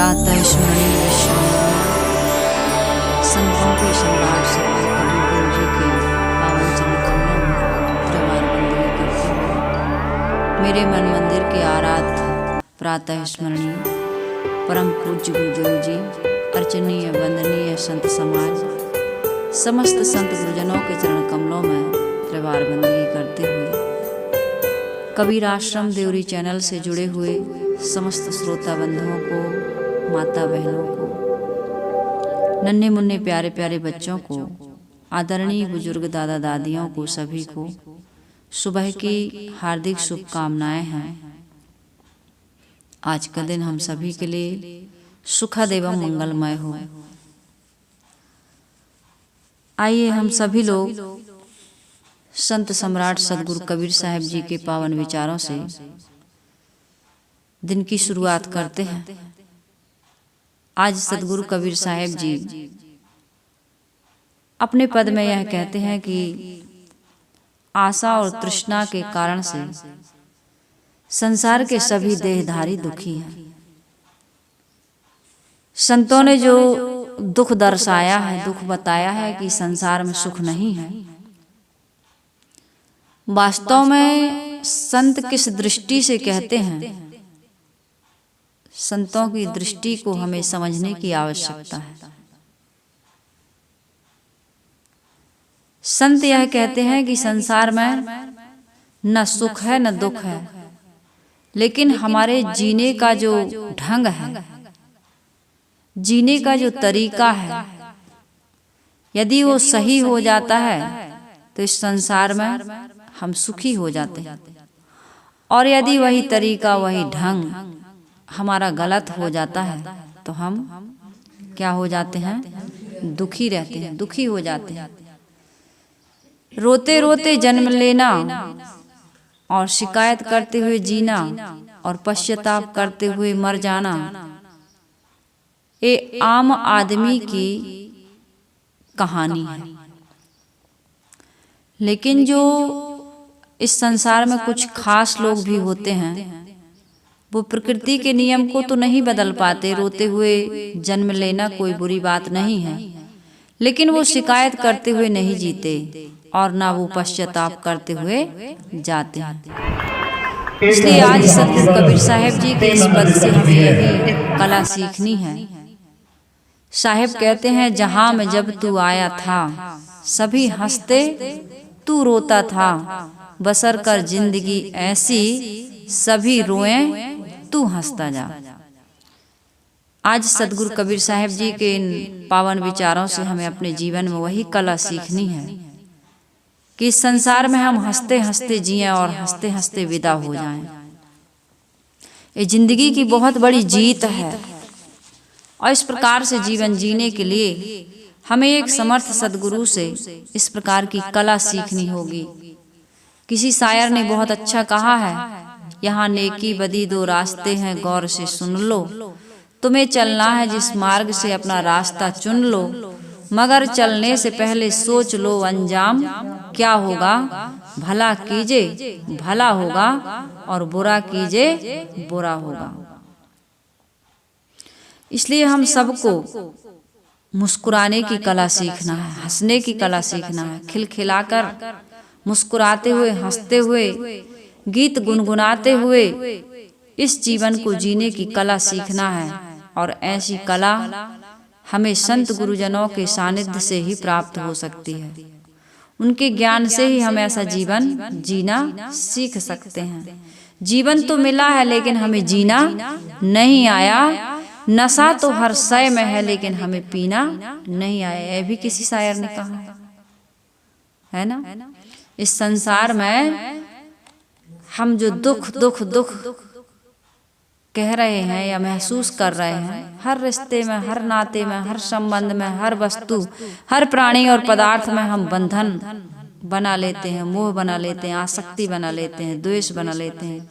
प्रातः स्मरणीय विश्व संतों के सम्राट सतगुरु कबीर देव जी के पावन चरण कमलों में त्रिवार बंदगी करते हुए मेरे मन मंदिर के आराध्य प्रातः स्मरणीय परम पूज्य गुरुदेव जी, अर्चनीय वंदनीय संत समाज, समस्त संत गुरुजनों के चरण कमलों में त्रिवार बंदगी करते हुए कबीर आश्रम देवरी चैनल से जुड़े हुए समस्त श्रोता बंधुओं को, माता बहनों को, नन्हे मुन्ने प्यारे प्यारे बच्चों को, आदरणीय बुजुर्ग दादा दादियों को, सभी को सुबह की हार्दिक शुभकामनाएं हैं। आज का दिन हम सभी के लिए सुखद एवं मंगलमय हो। आइए हम सभी लोग संत सम्राट सतगुरु कबीर साहब जी के पावन विचारों से दिन की शुरुआत करते हैं। आज सतगुरु कबीर साहब जी अपने पद में यह कहते हैं कि आशा और तृष्णा के कारण से संसार के सभी देहधारी दुखी हैं। संतों ने जो दुख दर्शाया है, दुख बताया है कि संसार में सुख नहीं है, वास्तव में संत किस दृष्टि से कहते हैं, संतों की दृष्टि को हमें समझने की आवश्यकता है। संत यह कहते हैं कि संसार में न सुख है न दुख है, लेकिन हमारे जीने का जो ढंग है, जीने का जो तरीका है, यदि वो सही हो जाता है तो इस संसार में हम सुखी हो जाते हैं, और यदि वही तरीका, वही ढंग हमारा गलत हो जाता है तो हम क्या हो जाते हैं? दुखी रहते हैं, दुखी हो जाते हैं। रोते रोते जन्म लेना और शिकायत करते हुए जीना और पश्चाताप करते हुए मर जाना, ये आम आदमी की कहानी है। लेकिन जो इस संसार में कुछ खास लोग भी होते हैं, वो प्रकृति के नियम को तो नहीं बदल पाते। रोते हुए जन्म लेना कोई बुरी बात नहीं है, लेकिन वो शिकायत करते हुए नहीं जीते और ना वो पश्चाताप करते हुए जाते हैं। इसलिए आज सतगुरु कबीर साहब जी के इस पद से हमें यही कला सीखनी है। साहब कहते हैं, जहां में जब तू आया था सभी हंसते, तू रोता था, बसर कर जिंदगी ऐसी सभी रोएं, तू हंसता जा। आज सतगुरु कबीर साहब जी के इन पावन विचारों से हमें अपने जीवन में वही कला सीखनी है कि इस संसार में हम हंसते हंसते जिएं और हंसते हंसते विदा हो जाएं। ये जिंदगी की बहुत बड़ी जीत है, और इस प्रकार से जीवन जीने के लिए हमें एक समर्थ सदगुरु से इस प्रकार की कला सीखनी होगी। किसी शायर ने बहुत अच्छा कहा है, यहाँ नेकी बदी दो रास्ते हैं, गौर से सुन लो, तुम्हें चलना है जिस मार्ग से अपना रास्ता चुन लो, मगर चलने से पहले सोच लो अंजाम क्या होगा। भला कीजे भला होगा और बुरा कीजे बुरा होगा। इसलिए हम सबको मुस्कुराने की कला सीखना है, हंसने की कला सीखना है, खिलखिलाकर मुस्कुराते हुए, हंसते हुए, गीत गुनगुनाते हुए इस जीवन को जीने की कला सीखना है। और ऐसी कला हमें संत गुरुजनों के सानिध्य से ही प्राप्त हो सकती है। उनके ज्ञान से ही हम ऐसा जीवन जीना सीख सकते हैं। जीवन तो मिला है लेकिन हमें जीना नहीं आया। नशा तो हर शय में है लेकिन हमें पीना नहीं आया। यह भी किसी शायर ने कहा है ना। इस संसार में हम जो दुख दुख दुख कह रहे हैं या महसूस कर रहे हैं, हर रिश्ते में, हर नाते में, हर संबंध में, हर वस्तु, हर प्राणी और पदार्थ में हम बंधन बना लेते हैं, मोह बना लेते हैं, आसक्ति बना लेते हैं, द्वेष बना लेते हैं।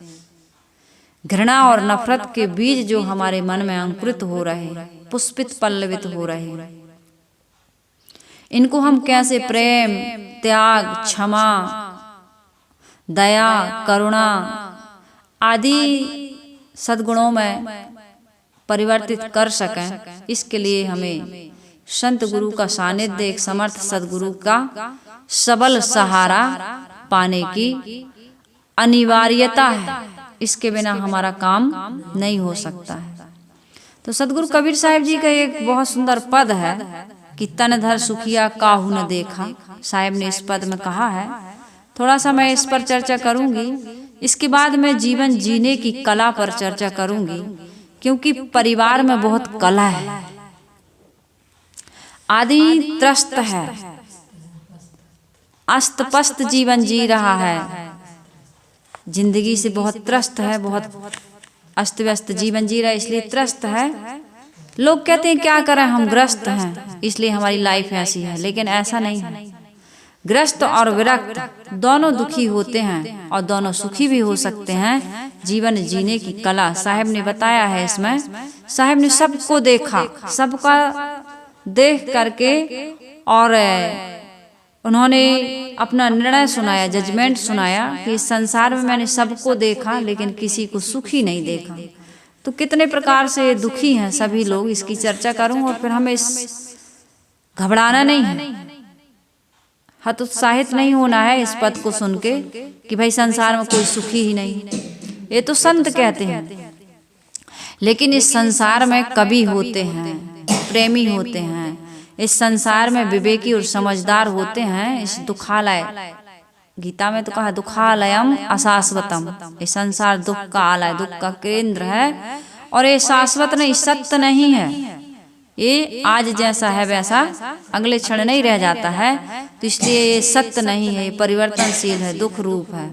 घृणा और नफरत के बीज जो हमारे मन में अंकुरित हो रहे हैं, पुष्पित पल्लवित हो रहे हैं, इनको हम कैसे प्रेम, त्याग, क्षमा, दया, करुणा आदि सद्गुणों में परिवर्तित कर सकें, इसके लिए हमें संत गुरु का सानिध्य, एक समर्थ सदगुरु का सबल सहारा पाने की अनिवार्यता है। इसके बिना हमारा काम नहीं हो सकता है। तो सदगुरु कबीर साहिब जी का एक बहुत सुंदर पद है कि तन धर सुखिया काहू न देखा। साहिब ने इस पद में कहा है, थोड़ा सा मैं इस पर चर्चा करूंगी। इसके बाद मैं जीवन जीने की कला पर चर्चा करूंगी, क्योंकि परिवार में बहुत कला है। आदमी त्रस्त है, अस्त पस्त जीवन जी रहा है, जिंदगी से बहुत त्रस्त है, बहुत अस्त व्यस्त जीवन जी रहा है, इसलिए त्रस्त है। लोग कहते हैं क्या करें, हम ग्रस्त हैं इसलिए हमारी लाइफ ऐसी है, लेकिन ऐसा नहीं है। ग्रस्त और विरक्त दोनों दुखी होते हैं और दोनों सुखी भी हो सकते हैं। जीवन जीने की कला साहिब ने बताया है इसमें। साहिब ने सबको देखा, सबका देख करके और उन्होंने अपना निर्णय सुनाया, जजमेंट सुनाया कि इस संसार में मैंने सबको देखा लेकिन किसी को सुखी नहीं देखा। तो कितने प्रकार से दुखी हैं सभी लोग, इसकी चर्चा करूं और फिर हमें घबराना नहीं है, हतोत्साहित नहीं होना है इस पद को सुन के कि भाई संसार में कोई सुखी ही नहीं। ये तो संत कहते हैं, लेकिन इस संसार में कवि होते हैं, प्रेमी होते हैं, इस संसार में विवेकी और समझदार होते हैं। इस दुखालय, गीता में तो कहा दुखालयम अशाश्वतम, ये संसार दुख का आलय, दुख का केंद्र है और ये शाश्वत नहीं, सत्य नहीं है। ये आज जैसा है वैसा अगले क्षण नहीं रह जाता है, तो इसलिए ये सत्य नहीं है, ये परिवर्तनशील है, दुख रूप है।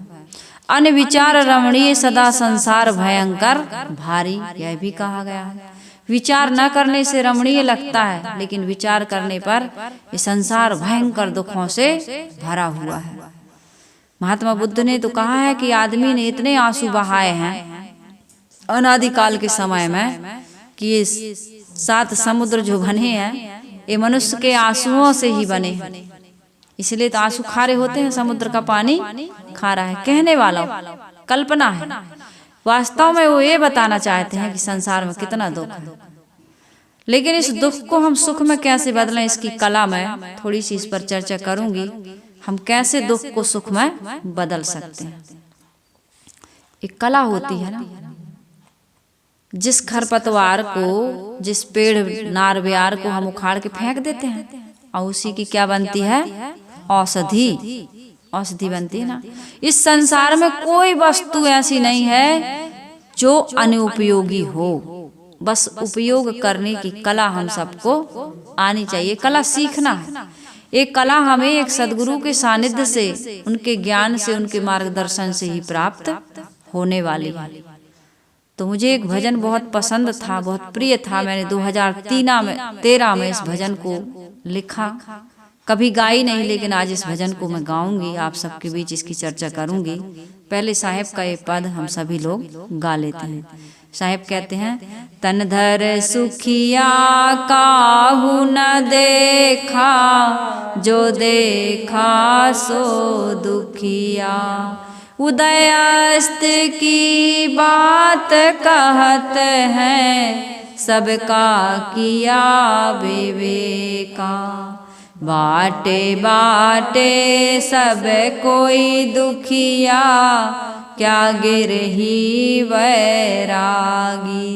अन्य विचार रमणीय सदा संसार भयंकर भारी, यह भी कहा गया है। विचार न करने से रमणीय लगता है, लेकिन विचार करने पर ये संसार भयंकर दुखों से भरा हुआ है। महात्मा बुद्ध ने तो कहा है कि आदमी ने इतने आंसू बहाए हैं अनादिकाल के समय में कि ये 7 समुद्र जो बने हैं ये मनुष्य के आंसुओं से ही बने हैं। इसलिए तो आंसू खारे होते हैं, समुद्र का पानी खारा है। कहने वाला कल्पना है, वास्तव में वो ये बताना चाहते हैं कि संसार में कितना दुख है। लेकिन इस दुख को हम सुख में कैसे बदलें, इसकी कला में थोड़ी सी इस पर चर्चा करूंगी। हम कैसे दुख को सुख में बदल सकते हैं, एक कला होती है ना। जिस खरपतवार को, जिस पेड़ नार ब्यार को हम उखाड़ के फेंक देते हैं और उसी की क्या बनती है, औषधि, औषधि बनती है ना। इस संसार में कोई वस्तु ऐसी नहीं है जो अनुपयोगी हो, बस उपयोग करने की कला हम सबको आनी चाहिए। कला सीखना है, एक कला हमें एक सदगुरु के सानिध्य से, उनके ज्ञान से, उनके मार्गदर्शन से ही प्राप्त होने वाली है। तो मुझे एक भजन बहुत पसंद था, बहुत प्रिय था। मैंने 2013 में इस भजन को लिखा, कभी गाई नहीं, लेकिन आज इस भजन को मैं गाऊंगी, आप सबके बीच इसकी चर्चा करूंगी। पहले साहिब का ये पद हम सभी लोग गा लेते हैं। साहिब कहते हैं, तन धर सुखिया काहू न देखा, जो देखा सो दुखिया, उदयस्त की बात कहत हैं, सबका किया विवेका, बाटे बाटे सब कोई दुखिया, क्या गिरही वैरागी,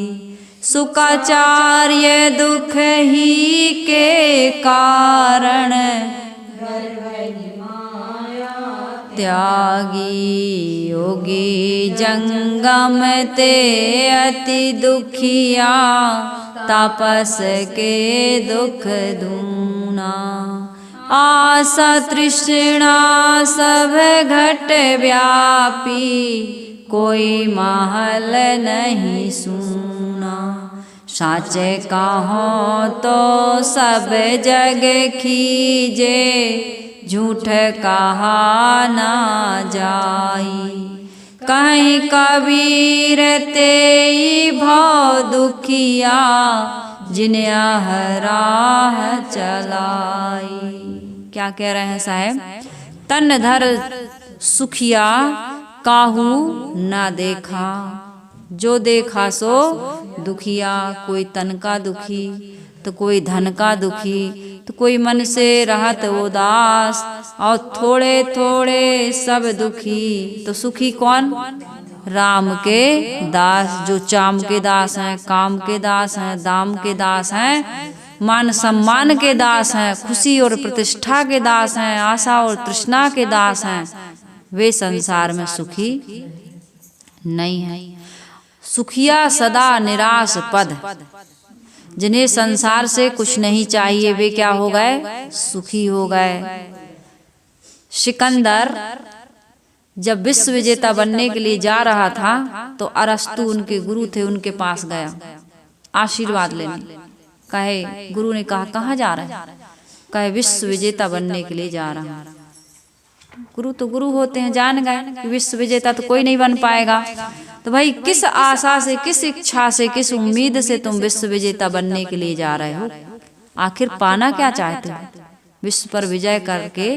सुखाचार्य दुख ही के कारण, त्यागी योगी जंगम ते अति दुखिया, तापस के दुख दूना, आशा तृष्णा सब घट व्यापी, कोई महल नहीं सुना, साचे कहो तो सब जग खीजे, झूठ कहा ना जाई, कहीं कबीर तेई भव दुखिया, जिन्हें राह चलाई। क्या कह रहे हैं साहब, तन धर सुखिया काहू ना देखा, जो देखा सो दुखिया, कोई तन का दुखी तो कोई धन का दुखी, तो कोई मन से रहत उदास, और थोड़े थोड़े सब दुखी, तो सुखी कौन? राम के दास, जो चाम के दास हैं, काम के दास हैं, दाम के दास हैं, मान सम्मान के दास हैं, खुशी और प्रतिष्ठा के दास हैं, आशा और तृष्णा के दास हैं, वे संसार में सुखी नहीं है। सुखिया सदा निराश पद, जिन्हें संसार से कुछ नहीं चाहिए, वे क्या हो गए? सुखी हो गए। सिकंदर जब विश्व विजेता बनने के लिए जा रहा था तो अरस्तु उनके गुरु थे, उनके पास गया आशीर्वाद लेने। कहे, गुरु ने कहा कहाँ जा रहे हैं? कहे, विश्व विजेता बनने के लिए जा रहा हूँ। गुरु तो गुरु होते हैं, जान गए कि विश्व विजेता तो कोई नहीं बन पाएगा। तो भाई किस आशा से, किस इच्छा से, किस उम्मीद से तुम विश्व विजेता बनने के लिए जा रहे हो? आखिर पाना क्या चाहते हो? विश्व पर विजय करके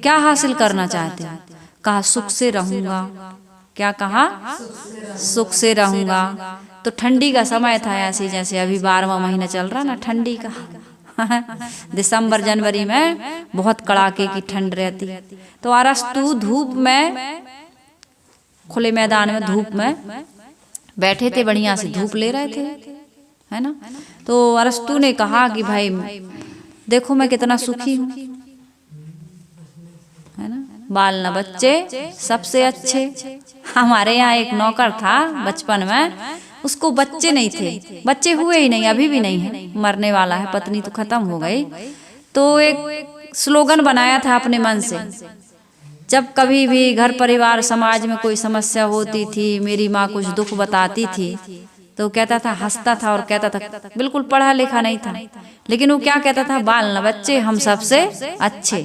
क्या हासिल करना चाहते हो? कहा सुख से रहूंगा। क्या कहा? सुख से रहूंगा। तो ठंडी का समय था, ऐसे जैसे अभी 12वां महीना चल रहा ना ठंडी का दिसंबर जनवरी में बहुत कड़ाके की ठंड रहती। तो अरस्तु धूप में, खुले मैदान में धूप में बैठे थे, बढ़िया से धूप ले रहे थे, है ना। तो अरस्तु ने कहा कि भाई देखो मैं कितना सुखी हूँ, है ना। बाल न बच्चे सबसे अच्छे। हमारे यहाँ एक नौकर था बचपन में, उसको बच्चे नहीं थे, बच्चे हुए ही नहीं, अभी भी नहीं है, मरने वाला है, पत्नी तो खत्म हो गई। तो एक स्लोगन बनाया था अपने मन से, जब कभी भी घर परिवार समाज में कोई समस्या होती थी, मेरी माँ कुछ दुख बताती थी, तो कहता था, हंसता था और कहता था, बिल्कुल पढ़ा लिखा नहीं था, लेकिन वो क्या कहता था, बाल न बच्चे हम सबसे अच्छे।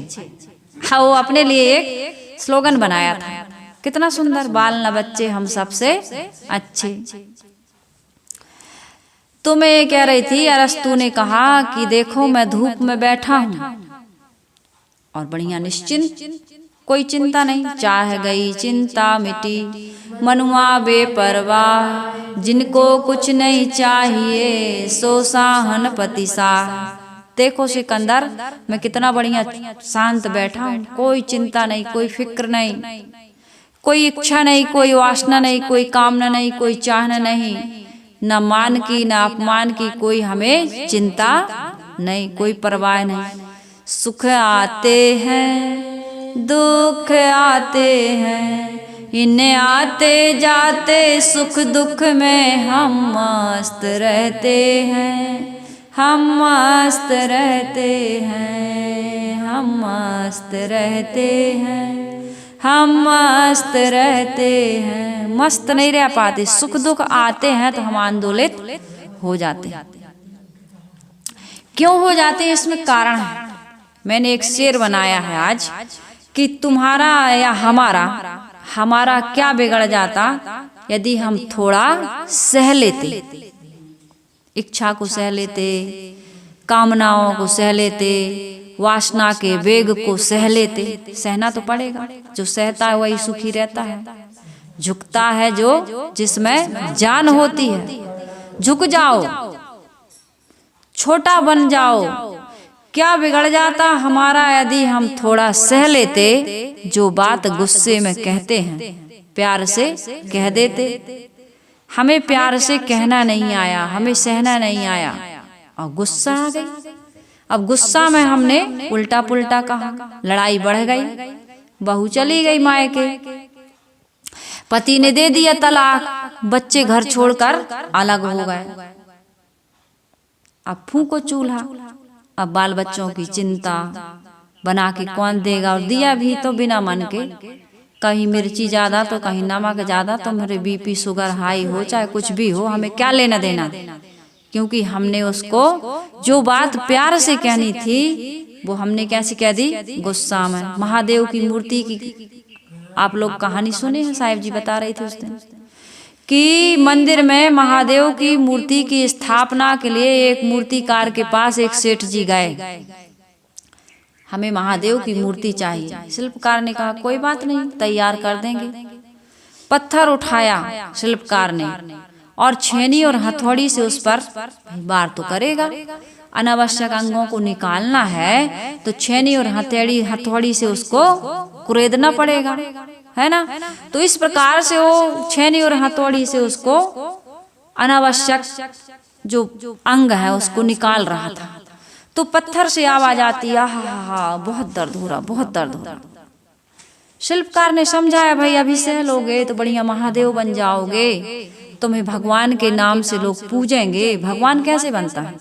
हाँ, वो अपने लिए एक स्लोगन बनाया था, कितना सुंदर, बाल न बच्चे हम सबसे अच्छे। तो मैं ये कह रही थी, अरस्तु ने कहा कि देखो मैं धूप में बैठा हूँ और बढ़िया निश्चिंत, कोई चिंता नहीं, चाह गई चिंता मिटी, मनुआ बेपरवाह, जिनको कुछ नहीं चाहिए सो साहन पति साह। देखो सिकंदर, मैं कितना बढ़िया शांत बैठा हूँ, कोई चिंता नहीं, कोई फिक्र नहीं, कोई इच्छा नहीं, कोई वासना नहीं, कोई कामना नहीं, कोई चाहना नहीं, न मान की न अपमान की कोई हमें चिंता नहीं, कोई परवाह नहीं। सुख आते हैं दुख आते हैं, इन्हें आते जाते सुख दुख में हम मस्त रहते हैं, हम मस्त रहते हैं, हम मस्त रहते हैं, हम मस्त रहते हैं। मस्त नहीं रह पाते, सुख दुख आते हैं तो हम आंदोलित हो जाते हैं। क्यों हो जाते हैं? इसमें कारण है। मैंने एक शेर बनाया है आज कि तुम्हारा या हमारा क्या बिगड़ जाता यदि हम थोड़ा सह लेते, इच्छा को सह लेते, कामनाओं को सह लेते, वासना के वेग को सह लेते। सहना तो पड़ेगा, जो सहता है वही सुखी रहता है। झुकता है जो जिसमें जान होती है। झुक जाओ, छोटा बन जाओ, क्या बिगड़ जाता हमारा यदि हम थोड़ा सह लेते। जो बात गुस्से में कहते हैं प्यार से कह देते। हमें प्यार से कहना नहीं आया, हमें सहना नहीं आया और गुस्सा आ गई। अब गुस्सा में हमने उल्टा पुल्टा कहा, लड़ाई बढ़ गई, बहू चली गई मायके, पति ने दे दिया तलाक, बच्चे घर छोड़कर अलग हो गए। अब फूंको चूल्हा, अब बाल बच्चों की चिंता, बना के कौन देगा, और दिया भी तो बिना मन के। कहीं मिर्ची ज्यादा तो कहीं नमक ज्यादा, तो मेरे बीपी शुगर हाई हो, चाहे कुछ भी हो, हमें क्या लेना देना, क्योंकि हमने उसको जो बात प्यार से कहनी थी वो हमने कैसे कह दी, गुस्सा में। महादेव की मूर्ति की आप लोग कहानी सुने हैं, साहिब जी बता रहे थे उस दिन कि मंदिर में महादेव की मूर्ति की स्थापना के लिए एक मूर्तिकार के पास एक सेठ जी गए, हमें महादेव की मूर्ति चाहिए। शिल्पकार ने कहा कोई बात नहीं, तैयार कर देंगे। पत्थर उठाया शिल्पकार ने और छेनी और हथौड़ी से उस पर वार तो करेगा। अनावश्यक अंगों को निकालना है तो छेनी और हथौड़ी से उसको कुरेदना पड़ेगा, है ना। तो इस प्रकार से वो छेनी और हथौड़ी से उसको अनावश्यक जो अंग है उसको निकाल रहा था। तो पत्थर से आवाज आती, आहा बहुत दर्द हो रहा, बहुत दर्द हो रहा। शिल्पकार ने समझाया, भाई अभी सह लोगे तो बढ़िया महादेव बन जाओगे, तुम्हें भगवान के नाम से लोग पूजेंगे। भगवान कैसे बनता है?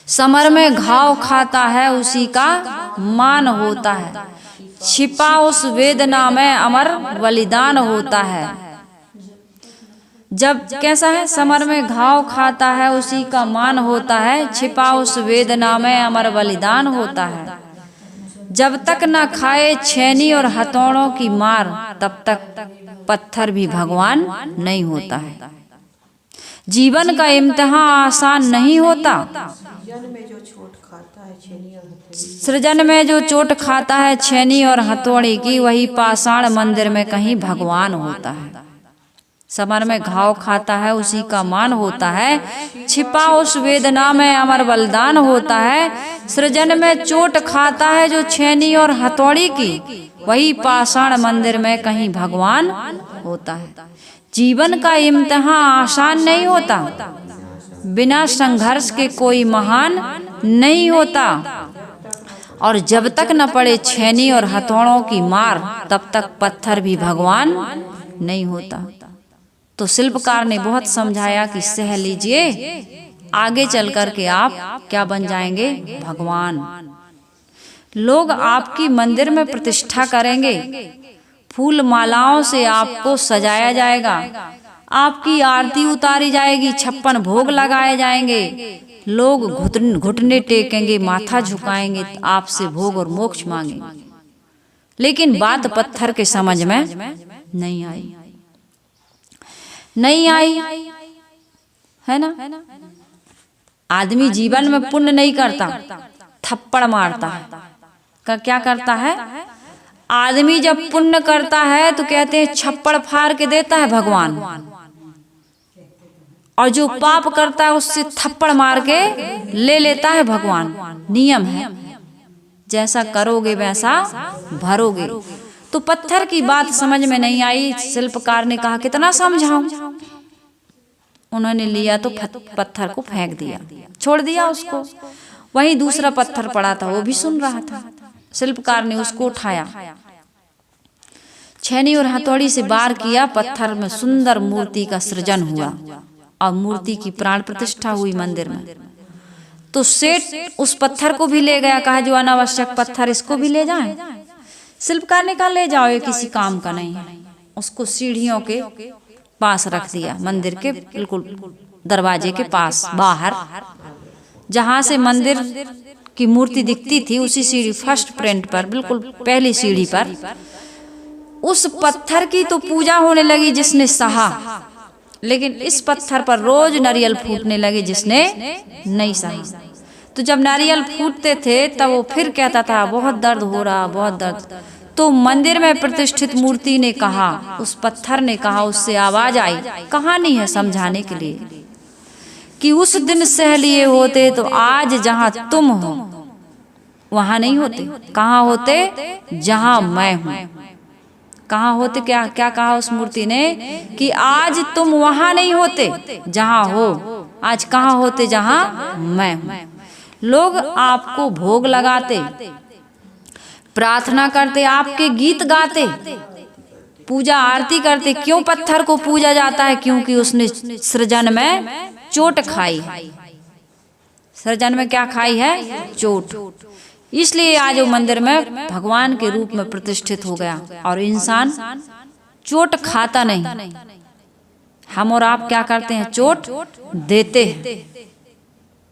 समर में घाव खाता है उसी का मान होता है, छिपा उस वेदना में अमर बलिदान होता है। जब कैसा है? समर में घाव खाता है उसी का मान होता है, छिपा उस वेदना में अमर बलिदान होता है। जब तक न खाए छेनी और हथौड़ों की मार, तब तक पत्थर भी भगवान नहीं होता है। जीवन का इम्तिहान आसान नहीं होता। सृजन में जो चोट खाता है छेनी और हथौड़ी की, वही पाषाण मंदिर में कहीं भगवान होता है। समर में घाव खाता है उसी का मान होता है, छिपा उस वेदना में अमर बलिदान होता है। सृजन में चोट खाता है जो छेनी और हथौड़ी की, वही पाषाण मंदिर में कहीं भगवान होता है। जीवन का इम्तिहान आसान नहीं होता, बिना संघर्ष के कोई महान नहीं होता। और जब तक न पड़े छेनी और हथौड़ों की मार, तब तक पत्थर भी भगवान नहीं होता। तो शिल्पकार ने बहुत समझाया कि सह लीजिए, आगे चल कर के आप क्या बन जाएंगे? भगवान। लोग आपकी मंदिर में प्रतिष्ठा करेंगे, फूल मालाओं से आपको सजाया जाएगा, आपकी आरती उतारी जाएगी, 56 भोग लगाए जाएंगे। लोग घुटने टेकेंगे, माथा झुकाएंगे, आपसे भोग और मोक्ष मांगेंगे। लेकिन बात पत्थर के समझ में नहीं आई, है ना। आदमी जीवन में पुण्य नहीं करता, थप्पड़ मारता है। क्या करता है? आदमी जब पुण्य करता है तो कहते हैं छप्पड़ फाड़ के देता है भगवान, और जो पाप करता है उससे थप्पड़ मार के ले लेता है भगवान। नियम है, जैसा करोगे वैसा भरोगे। तो पत्थर की बात समझ में नहीं आई। शिल्पकार ने कहा कितना समझाऊं। उन्होंने लिया तो पत्थर को फेंक दिया, छोड़ दिया उसको। वहीं दूसरा पत्थर पड़ा था, वो भी सुन रहा था। शिल्पकार ने उसको उठाया, छेनी और हथौड़ी से वार किया, पत्थर में सुंदर मूर्ति का सृजन हुआ और मूर्ति की प्राण प्रतिष्ठा हुई मंदिर में। तो सेठ उस पत्थर को भी ले गया, कहा जो अनावश्यक पत्थर इसको भी ले जाएं। शिल्पकार ने कहा ले जाओ, ये किसी काम का नहीं है। उसको सीढ़ियों के पास रख दिया, मंदिर के बिल्कुल दरवाजे के पास बाहर, जहां से मंदिर की मूर्ति दिखती थी, उसी सीढ़ी फर्स्ट प्रिंट पर, बिल्कुल पहली सीढ़ी पर उस पत्थर की तो पूजा होने लगी जिसने सहा। लेकिन इस पत्थर पर रोज नारियल फूटने लगे जिसने नहीं सहा। तो जब नारियल फूटते थे तब वो फिर कहता था बहुत दर्द हो रहा, बहुत दर्द। तो मंदिर में प्रतिष्ठित मूर्ति ने कहा, उस पत्थर ने कहा, उससे आवाज आई, कहानी है समझाने के लिए, कि उस दिन सह लिए होते तो आज जहां तुम हो वहां नहीं होते। कहाँ होते? जहां मैं हूं। कहाँ होते? क्या क्या कहा उस मूर्ति ने? कि आज तुम वहां नहीं होते जहां हो, आज कहाँ होते? जहां मैं हूं। लोग आपको भोग लगाते, प्रार्थना करते, आपके गीत गाते, पूजा आरती करते। क्यों पत्थर को पूजा जाता है? क्योंकि उसने सृजन में चोट खाई। सृजन में क्या खाई है? चोट। इसलिए आज वो मंदिर में भगवान के रूप में प्रतिष्ठित हो गया। और इंसान चोट खाता नहीं, हम और आप क्या करते हैं? चोट देते हैं।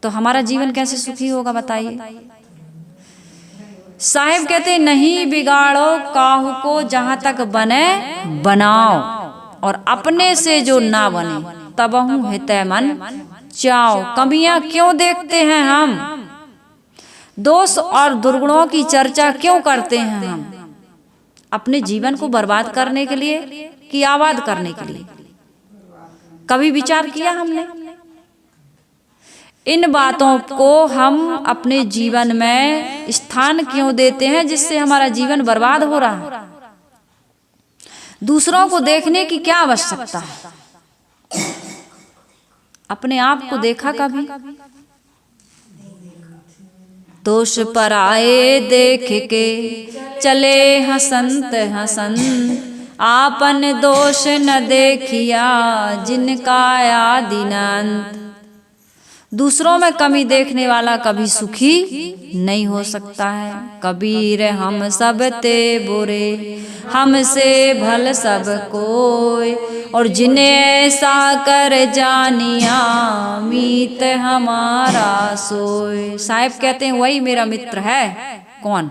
तो हमारा जीवन कैसे सुखी होगा बताइए? साहिब कहते नहीं बिगाड़ो काहू को, जहां तक बने बनाओ, और अपने से जो ना बने तबहु हितै मन चाओ। कमियां क्यों देखते हैं हम? दोष और दुर्गुणों की चर्चा क्यों करते हैं हम? अपने जीवन को बर्बाद करने के लिए कि आबाद करने के लिए? कभी विचार किया हमने? इन बातों को हम अपने जीवन में स्थान क्यों देते हैं जिससे हमारा जीवन बर्बाद हो रहा है? दूसरों को देखने की क्या आवश्यकता है? अपने आप को देखा कभी? दोष पराए देख के चले हसंत हसंत, आपन दोष न देखिया जिनका आदिनांत। दूसरों में कमी देखने वाला कभी सुखी नहीं हो सकता है। कबीर हम सब ते बुरे, हमसे भल सब कोय, और जिन्हें ऐसा कर जानिया मीत हमारा सोय। साहिब कहते हैं वही मेरा मित्र है। कौन?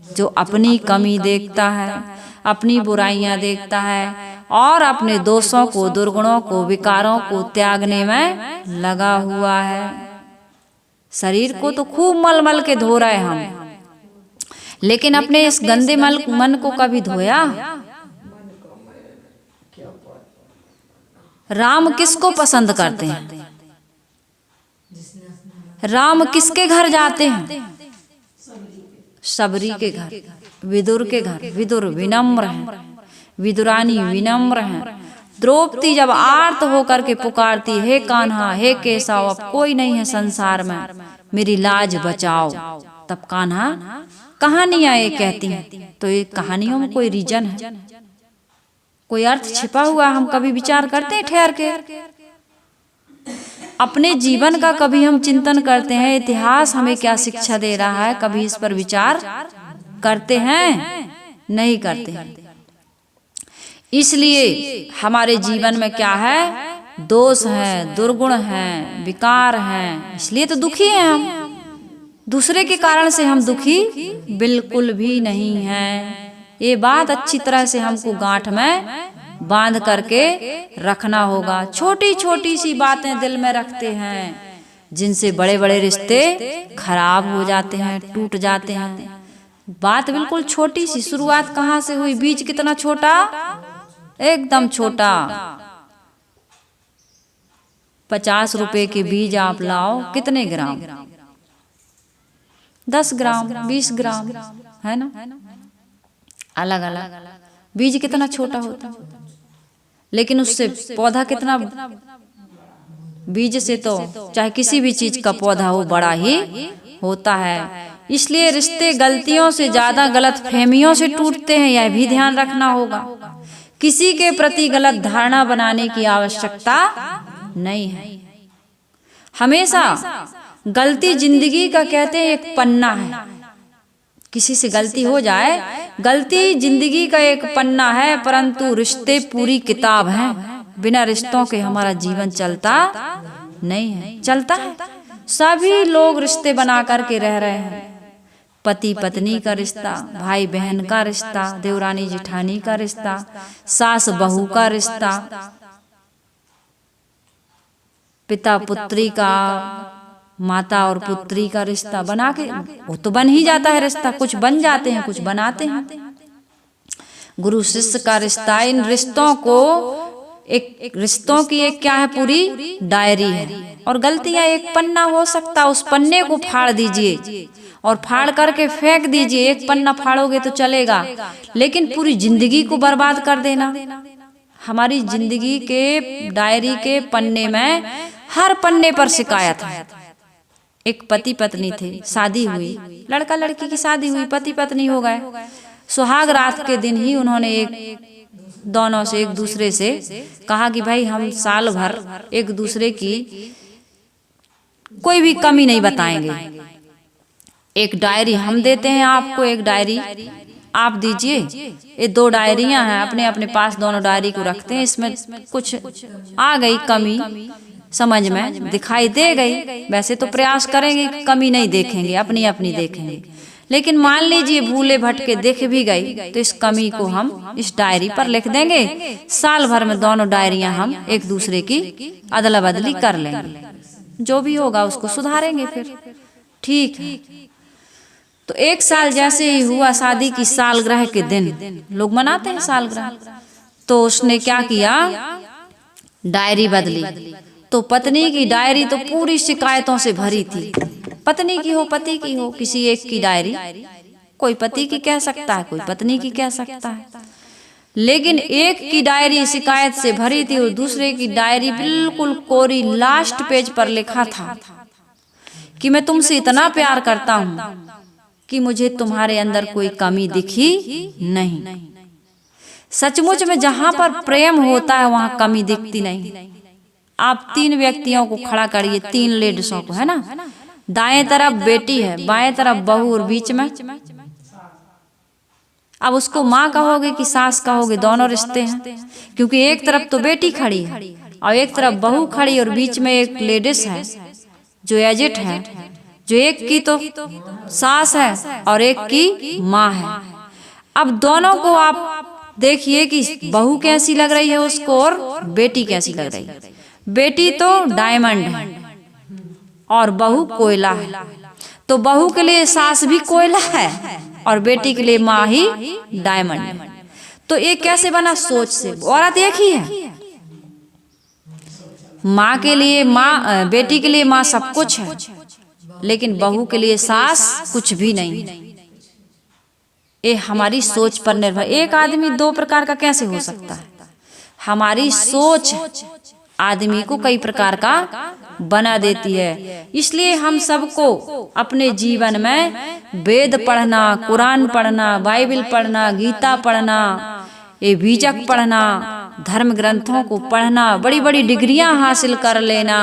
जो अपनी कमी देखता है, अपनी बुराइयां देखता है और अपने दोषों को, दुर्गुणों को, विकारों को त्यागने में लगा हुआ है। शरीर को तो खूब मल मल के धो रहे हम, लेकिन अपने इस गंदे मन को कभी धोया? राम किसको पसंद करते हैं? राम किसके घर जाते हैं? सबरी के घर, विदुर के घर। विदुर विनम्र हैं, विदुरानी विनम्र हैं। द्रौपदी जब आर्त होकर के पुकारती, हे कान्हा, हे केशव, अब कोई नहीं है संसार में, मेरी लाज बचाओ, तब कान्हा कहानियां ये कहती हैं। तो ये कहानियों में कोई रीजन है, कोई अर्थ छिपा हुआ? हम कभी विचार करते हैं ठहर के? अपने जीवन का कभी हम चिंतन करते हैं? इतिहास हमें क्या शिक्षा दे रहा है, कभी इस पर विचार करते हैं? नहीं करते हैं। इसलिए हमारे जीवन में क्या है? दोष है, दुर्गुण है, विकार है, इसलिए तो दुखी हैं हम। दूसरे के कारण से हम दुखी बिल्कुल भी नहीं हैं। ये बात अच्छी तरह से हमको गांठ में बांध करके रखना होगा। छोटी छोटी सी बातें दिल में रखते हैं जिनसे बड़े बड़े रिश्ते खराब हो जाते हैं, टूट जाते हैं। बात बिल्कुल छोटी सी, शुरुआत कहाँ से हुई? बीज कितना छोटा, एकदम छोटा। 50 रुपए के बीज आप लाओ, कितने ग्राम? 10 ग्राम, 20 ग्राम, है ना? अलग अलग बीज कितना छोटा होता, लेकिन उससे पौधा कितना, बीज से तो चाहे किसी भी चीज का पौधा हो बड़ा ही होता है। इसलिए रिश्ते गलतियों से ज्यादा गलत फहमियों से टूटते हैं, यह भी ध्यान रखना होगा। किसी के प्रति गलत धारणा बनाने की आवश्यकता नहीं है। हमेशा गलती जिंदगी का कहते हैं एक पन्ना है। किसी से गलती हो जाए, गलती जिंदगी का एक पन्ना है, परंतु रिश्ते पूरी किताब हैं। बिना रिश्तों के हमारा जीवन चलता नहीं है। चलता है, सभी लोग रिश्ते बना करके रह रहे हैं। पति पत्नी का रिश्ता, भाई बहन का रिश्ता, देवरानी जिठानी का रिश्ता, सास बहू का रिश्ता, पिता पुत्री का, माता और पुत्री का रिश्ता बना के, वो तो बन ही जाता है रिश्ता। कुछ बन जाते हैं, कुछ बनाते हैं। गुरु शिष्य का रिश्ता, इन रिश्तों को एक रिश्तों की एक क्या है, पूरी डायरी है। और गलतियां एक पन्ना हो सकता, उस पन्ने को फाड़ दीजिए और फाड़ करके फेंक दीजिए। एक पन्ना फाड़ोगे तो चलेगा, लेकिन पूरी जिंदगी को बर्बाद कर देना। हमारी जिंदगी के डायरी के पन्ने में हर पन्ने पर शिकायत है। एक पति पत्नी थे, शादी हुई, लड़का लड़की की शादी हुई, पति पत्नी हो गए। सुहाग रात के दिन ही उन्होंने दोनों से एक दूसरे से कहा कि भाई हम साल भर एक दूसरे की कोई भी कमी नहीं बताएंगे। एक डायरी हम देते हैं आपको, एक डायरी आप दीजिए। ये 2 डायरियां हैं, अपने अपने पास दोनों डायरी को रखते हैं। इसमें कुछ आ गई कमी समझ में दिखाई दे गई, वैसे तो प्रयास करेंगे, कमी नहीं देखेंगे, अपनी अपनी देखेंगे। लेकिन मान लीजिए भूले भटके देख भी गई, तो इस कमी को हम इस डायरी पर लिख देंगे। साल भर में दोनों डायरियां हम एक दूसरे की अदला बदली कर लेंगे, जो भी होगा उसको सुधारेंगे फिर, ठीक है। तो 1 साल जैसे ही हुआ, शादी की सालगिरह के दिन लोग मनाते हैं सालगिरह, तो उसने क्या किया, डायरी बदली तो पत्नी की डायरी तो पूरी शिकायतों से भरी थी। पत्नी की हो पति की हो, किसी एक की डायरी, कोई पति की कह सकता है, कोई पत्नी की कह सकता है, लेकिन एक की डायरी शिकायत से भरी थी और दूसरे की डायरी बिल्कुल कोरी। लास्ट पेज पर लिखा था कि मैं तुमसे इतना प्यार करता हूं कि मुझे तुम्हारे अंदर कोई कमी दिखी नहीं। सचमुच में जहां पर प्रेम होता है वहां कमी दिखती नहीं। आप 3 व्यक्तियों को खड़ा करिए, 3 लेडीजों को, है ना, दाएं तरफ बेटी है, बाएं तरफ बहू और बीच में, अब उसको माँ कहोगे कि सास कहोगे, दोनों रिश्ते हैं, क्योंकि एक तरफ तो बेटी खड़ी है और एक तरफ बहू खड़ी और बीच में एक लेडीज है जो एजेट है, जो एक की तो सास है और एक की माँ है। अब दोनों को आप देखिए कि बहू कैसी लग रही है उसको और बेटी कैसी लग रही है। बेटी तो डायमंड है और बहू कोयला है, तो बहू के लिए सास भी कोयला है और बेटी के लिए माँ ही डायमंड है। तो ये कैसे बना? सोच से। औरत एक ही है, माँ के लिए माँ, बेटी के लिए माँ सब कुछ है, लेकिन बहू के लिए सास कुछ भी नहीं। ये हमारी सोच पर निर्भर। एक आदमी 2 प्रकार का कैसे हो सकता है? हमारी सोच आदमी को कई प्रकार का बना देती है। इसलिए हम सबको अपने जीवन में वेद पढ़ना, कुरान पढ़ना, बाइबल पढ़ना, गीता पढ़ना, ये बीजक पढ़ना, धर्म ग्रंथों को पढ़ना, बड़ी बड़ी डिग्रियां हासिल कर लेना,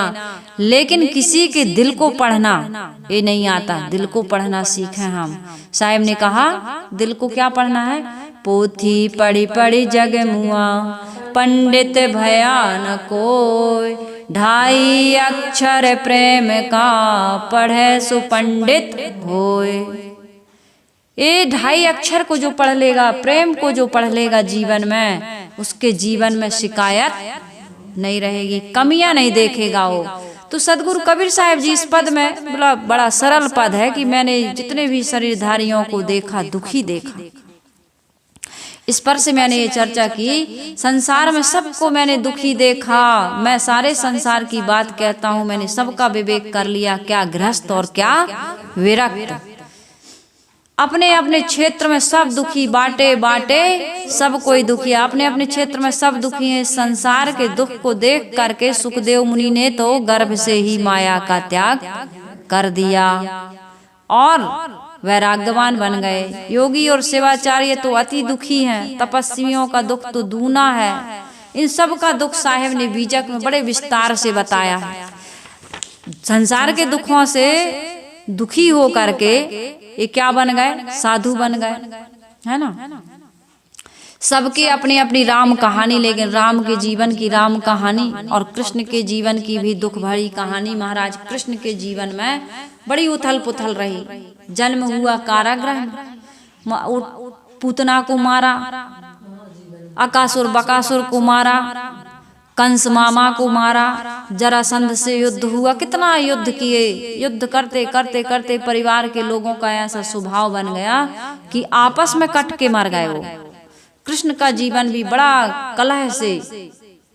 लेकिन किसी के दिल को पढ़ना ये नहीं आता। दिल को पढ़ना सीखें हम। साहिब ने कहा दिल को क्या पढ़ना है? पोथी पढ़ी पढ़ी जग मुआ, पंडित भया न कोय, 2.5 अक्षर प्रेम का, पढ़े सो पंडित होय। ये 2.5 अक्षर को जो पढ़ लेगा, प्रेम को जो पढ़ लेगा जीवन में, उसके जीवन में शिकायत नहीं रहेगी, कमियां नहीं देखेगा वो। तो सदगुरु कबीर साहब जी इस पद में बड़ा सरल पद है कि मैंने जितने भी शरीरधारियों को देखा दुखी देखा। इस पर से मैंने ये चर्चा की, संसार में सबको मैंने दुखी देखा। मैं सारे संसार की बात कहता हूँ, मैंने सबका विवेक कर लिया, क्या गृहस्थ और क्या विरक्त। अपने अपने क्षेत्र में सब दुखी, बाटे बाटे सब कोई दुखी है, अपने अपने क्षेत्र में सब दुखी है। संसार के दुख को देख करके सुखदेव मुनि ने तो गर्भ से ही माया का त्याग कर दिया और वैराग्यवान बन गए। योगी और शिवाचार्य तो अति दुखी हैं, तपस्वियों का दुख तो दूना है। इन सब का दुख साहेब ने बीजक में बड़े विस्तार से बताया है। संसार के दुखों से दुखी हो करके ये क्या बन गए? साधु बन गए, है ना। सबके अपनी अपनी राम कहानी, लेकिन राम के जीवन की राम कहानी और कृष्ण के जीवन की भी दुख भरी कहानी। महाराज कृष्ण के जीवन में बड़ी उथल पुथल रही। जन्म हुआ कारागृह में, पूतना को मारा, अकासुर बकासुर को मारा, कंस मामा को मारा, जरासंध से युद्ध हुआ, कितना युद्ध किए। युद्ध करते करते करते परिवार के लोगों का ऐसा स्वभाव बन गया कि आपस में कट के मर गए वो। कृष्ण का जीवन भी बड़ा कलह से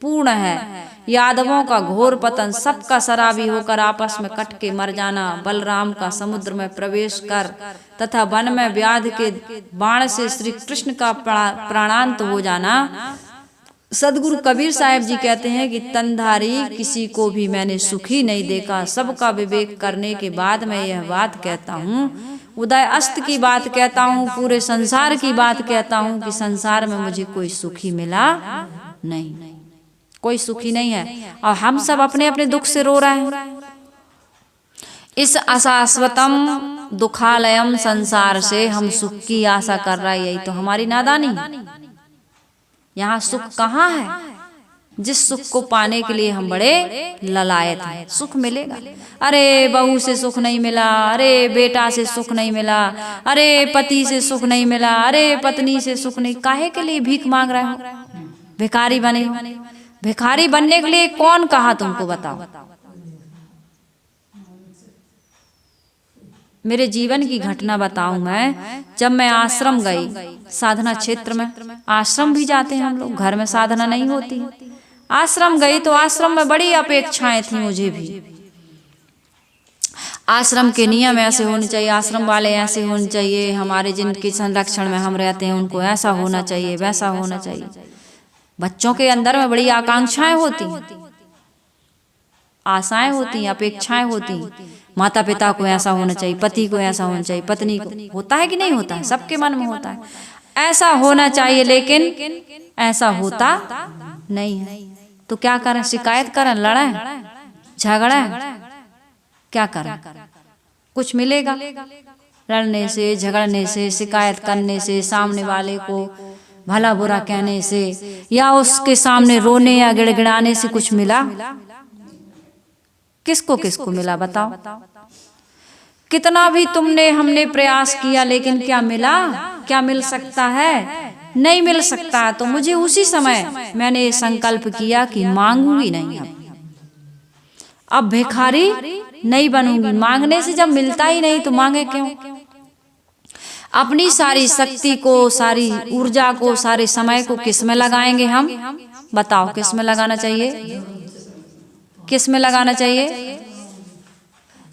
पूर्ण है। यादवों का घोर पतन, सबका शराबी होकर आपस में कट के मर जाना, बलराम का समुद्र में प्रवेश कर तथा वन में व्याध के बाण से श्री कृष्ण का प्राणांत हो जाना। सदगुरु कबीर साहब जी कहते हैं कि तनधारी किसी को भी मैंने सुखी नहीं देखा। सबका विवेक करने के बाद मैं यह बात कहता हूँ, उदय अस्त की बात कहता हूँ, पूरे संसार की बात कहता हूँ कि संसार में मुझे कोई सुखी मिला नहीं, कोई सुखी नहीं है। और हम सब अपने अपने दुख से रो रहे हैं। इस अशाश्वतम दुखालयम संसार से हम सुख की आशा कर रहे हैं, यही तो हमारी नादानी है। यहाँ सुख कहाँ है? जिस सुख को पाने के लिए हम बड़े ललायत हैं। सुख मिलेगा, अरे बहू से सुख नहीं मिला, अरे बेटा से सुख नहीं मिला, अरे पति से सुख नहीं मिला, अरे पत्नी से सुख नहीं। काहे के लिए भीख मांग रहे हो? भिखारी बने हो। भिखारी बनने के लिए कौन कहा तुमको? बताओ। मेरे जीवन की घटना बताऊं मैं। जब मैं आश्रम गई, साधना क्षेत्र में, आश्रम भी जाते हैं हम लोग, घर में साधना नहीं होती। आश्रम गई तो आश्रम में बड़ी अपेक्षाएं थी मुझे भी। आश्रम के नियम ऐसे होने चाहिए, आश्रम वाले ऐसे होने चाहिए, हमारे जिनके संरक्षण में हम रहते हैं उनको ऐसा होना चाहिए, वैसा होना चाहिए। बच्चों के अंदर में बड़ी आकांक्षाएं होती, आशाएं होती, अपेक्षाएं होती। माता पिता को ऐसा होना चाहिए, पति को ऐसा होना चाहिए, पत्नी को। होता है कि नहीं होता है? सबके मन में होता है ऐसा होना चाहिए, लेकिन ऐसा होता नहीं है। तो क्या करें? शिकायत करें, लड़ें, झगड़ें? क्या करें? कुछ मिलेगा? लड़ने से, झगड़ने से, शिकायत करने से, सामने वाले को भला बुरा कहने से, या उसके सामने रोने या गिड़गिड़ाने से कुछ मिला? किसको किसको मिला बताओ? कितना भी हमने प्रयास किया, लेकिन क्या मिला? क्या मिल सकता है? नहीं मिल सकता। तो मुझे उसी समय मैंने संकल्प किया कि मांगूंगी नहीं। अब भिखारी नहीं बनूंगी। मांगने से जब मिलता ही नहीं तो मांगे क्यों? अपनी सारी शक्ति को, सारी ऊर्जा को, सारे समय को किस में लगाएंगे हम? बताओ, किस में लगाना चाहिए? किस में लगाना चाहिए?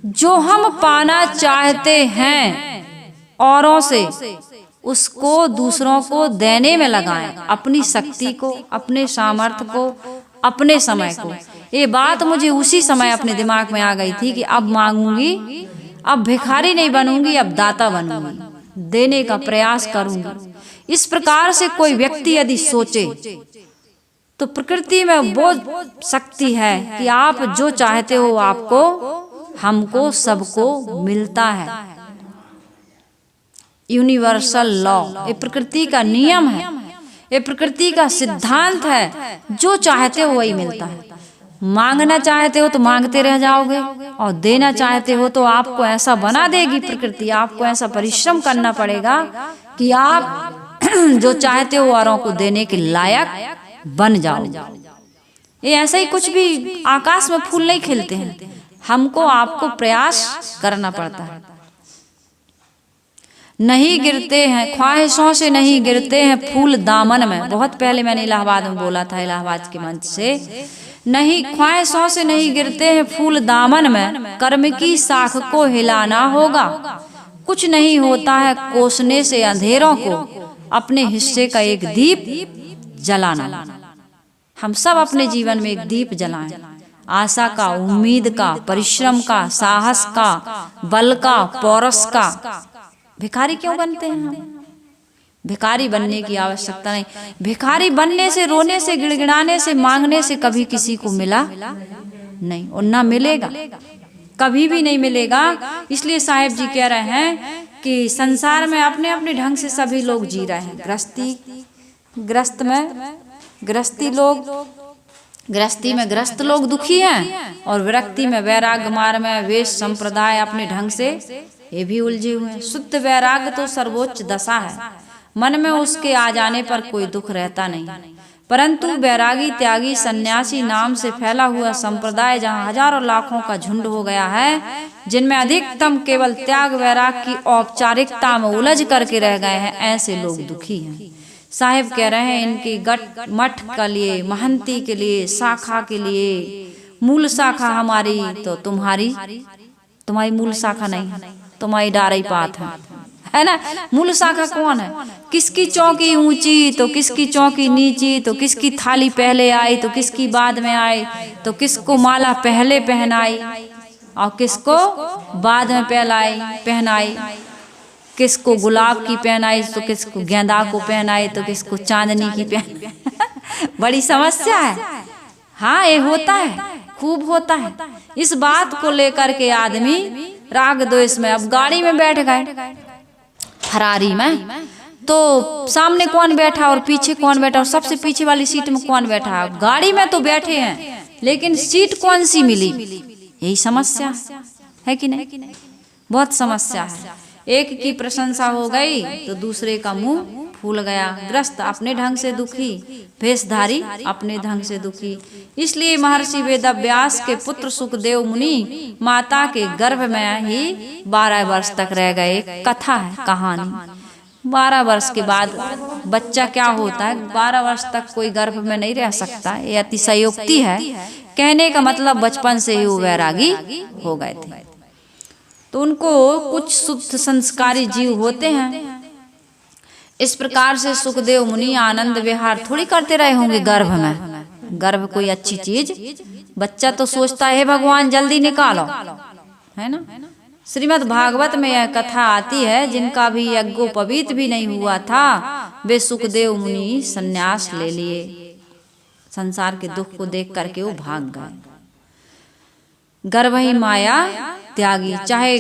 जो हम पाना चाहते हैं औरों से, उसको दूसरों को देने में लगाएं। अपनी शक्ति को, अपने सामर्थ्य को, अपने समय को। ये बात मुझे उसी समय अपने दिमाग में आ गई थी कि अब मांगूंगी, अब भिखारी नहीं बनूंगी, अब दाता बनूंगी, देने का प्रयास करूंगी। इस प्रकार से कोई व्यक्ति यदि सोचे तो प्रकृति में वो शक्ति है कि आप जो चाहते हो आपको, हमको, सबको मिलता है। यूनिवर्सल लॉ, ये प्रकृति का नियम है, ये प्रकृति का सिद्धांत है। जो चाहते हो वही मिलता है। मांगना चाहते हो तो मांगते रह जाओगे, और देना चाहते हो तो आपको ऐसा बना देगी प्रकृति, आपको ऐसा परिश्रम करना पड़ेगा कि आप जो चाहते हो औरों को देने के लायक बन जाओ। ये ऐसा ही कुछ भी आकाश में फूल नहीं खिलते हैं, हमको आपको प्रयास करना पड़ता है। नहीं गिरते हैं, ख्वाहिशों से नहीं गिरते हैं फूल दामन में। बहुत पहले मैंने इलाहाबाद में बोला था, इलाहाबाद के मंच से। नहीं, ख्वाहिशों से नहीं गिरते हैं फूल दामन में, कर्म की शाख को हिलाना होगा। कुछ नहीं होता है कोसने से अंधेरों को, अपने हिस्से का एक दीप जलाना। हम सब अपने जीवन में एक दीप जलाएं। आशा का, उम्मीद का, परिश्रम का, साहस का, बल का, पौरस का। भिखारी क्यों बनते हैं हम? भिखारी बनने की आवश्यकता नहीं। भिखारी बनने से, रोने से, गिड़गिड़ाने से, मांगने से कभी किसी को मिला नहीं, और ना मिलेगा, कभी भी नहीं मिलेगा। इसलिए साहेब जी कह रहे हैं कि संसार में अपने अपने ढंग से सभी लोग जी रहे हैं। गृहस्थी में ग्रस्त लोग दुखी हैं, और विरक्ति में, वैराग्य मार्ग में वेश संप्रदाय अपने ढंग से ये भी उलझे हुए हैं। शुद्ध वैराग्य तो सर्वोच्च दशा है, मन में उसके आ जाने पर कोई दुख रहता नहीं। परंतु वैरागी, त्यागी, सन्यासी नाम से फैला हुआ संप्रदाय, जहाँ हजारों लाखों का झुंड हो गया है, जिनमें अधिकतम केवल त्याग वैराग की औपचारिकता में उलझ करके रह गए हैं, ऐसे लोग दुखी हैं। साहिब कह रहे हैं इनकी गट मठ के लिए, महंती के लिए, शाखा के लिए, मूल शाखा हमारी तो तुम्हारी मूल शाखा नहीं है, तुम्हारी डारी पात है ना। मूल शाखा कौन है? किसकी चौकी ऊंची तो किसकी चौकी नीची, तो किसकी थाली पहले आई तो किसकी बाद में आई, तो किसको माला पहले पहनाई और किसको बाद में पहनाई, किसको गुलाब की पहनाई तो किसको गेंदा को पहनाई, तो किसको चांदनी की पहनाई। बड़ी समस्या है। हाँ, ये होता है, खूब होता है। इस बात को लेकर के आदमी राग द्वेष में, अब गाड़ी में बैठ गए फरारी में, तो सामने कौन बैठा और पीछे कौन बैठा, और सबसे पीछे वाली सीट में कौन बैठा। गाड़ी में तो बैठे हैं, लेकिन सीट कौन सी मिली, यही समस्या है कि नहीं? बहुत समस्या है। एक की प्रशंसा हो गई तो दूसरे का मुंह फूल गया। ग्रस्त अपने ढंग से दुखी, भेषधारी अपने ढंग से दुखी। इसलिए महर्षि वेदव्यास के पुत्र सुखदेव मुनि माता के गर्भ में ही 12 वर्ष तक रह गए। कथा है, कहानी। 12 वर्ष के बाद बच्चा क्या होता है, 12 वर्ष तक कोई गर्भ में नहीं रह सकता। ये अतिशयोक्ति है। कहने का मतलब बचपन से ही वो वैरागी हो गए थे। तो उनको कुछ शुद्ध संस्कारी जीव होते हैं। इस प्रकार से सुखदेव मुनि आनंद विहार थोड़ी करते रहे होंगे गर्भ में। गर्भ कोई अच्छी चीज, बच्चा तो सोचता है भगवान जल्दी निकालो, है ना। श्रीमद् भागवत में यह कथा आती है, जिनका भी यज्ञोपवीत भी नहीं हुआ था, वे सुखदेव मुनि संन्यास ले लिए। संसार के दुख को देख करके वो भाग गए। गर्भ ही माया त्यागी, चाहे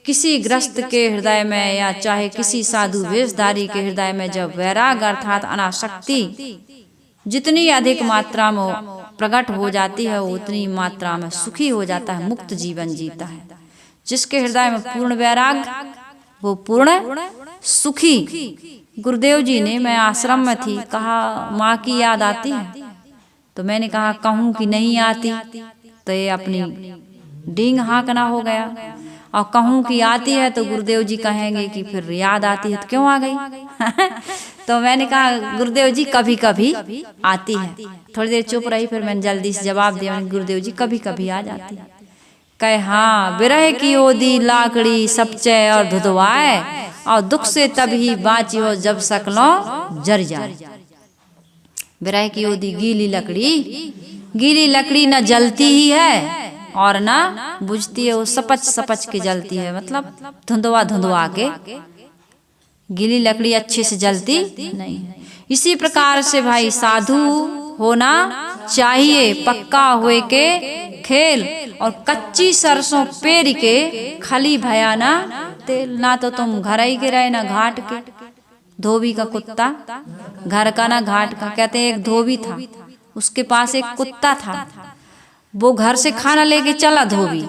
किसी ग्रस्त के हृदय में या चाहे किसी साधु वेशधारी के हृदय में जब वैराग अर्थात अनासक्ति जितनी अधिक मात्रा में प्रकट हो जाती है, वो उतनी मात्रा में सुखी हो जाता है, मुक्त जीवन जीता है। जिसके हृदय में पूर्ण वैराग, वो पूर्ण सुखी। गुरुदेव जी ने, मैं आश्रम में थी, कहा माँ की याद आती है? तो मैंने कहा कहूँ कि नहीं आती, तो ये अपनी डींग हाँकना हो गया। और कहूँ कि आती है तो गुरुदेव जी कहेंगे कि फिर याद आती है तो क्यों आ गई? तो मैंने कहा गुरुदेव जी कभी कभी आती है। थोड़ी देर चुप रही, फिर मैंने जल्दी से जवाब दिया, गुरुदेव जी कभी कभी आ जाती है। कहे हाँ, विरह की ओदी लाकड़ी सपचे और धुधवाए, और दुख से तभी बाची हो जब सकलो जर जाए। विरह की ओदी गीली लकड़ी न जलती ही है और ना बुझती है, वो सपच के जलती है, मतलब धुंधवा के। गीली लकड़ी अच्छे से जलती नहीं है। इसी प्रकार से भाई साधु होना चाहिए, पक्का हुए के खेल, और कच्ची सरसों पेर के खली भयाना तेल। ना तो तुम घर ही के रहे ना घाट के। धोबी का कुत्ता, घर का ना घाट का। कहते हैं एक धोबी था, उसके पास एक कुत्ता था। वो घर से खाना लेके चला धोबी,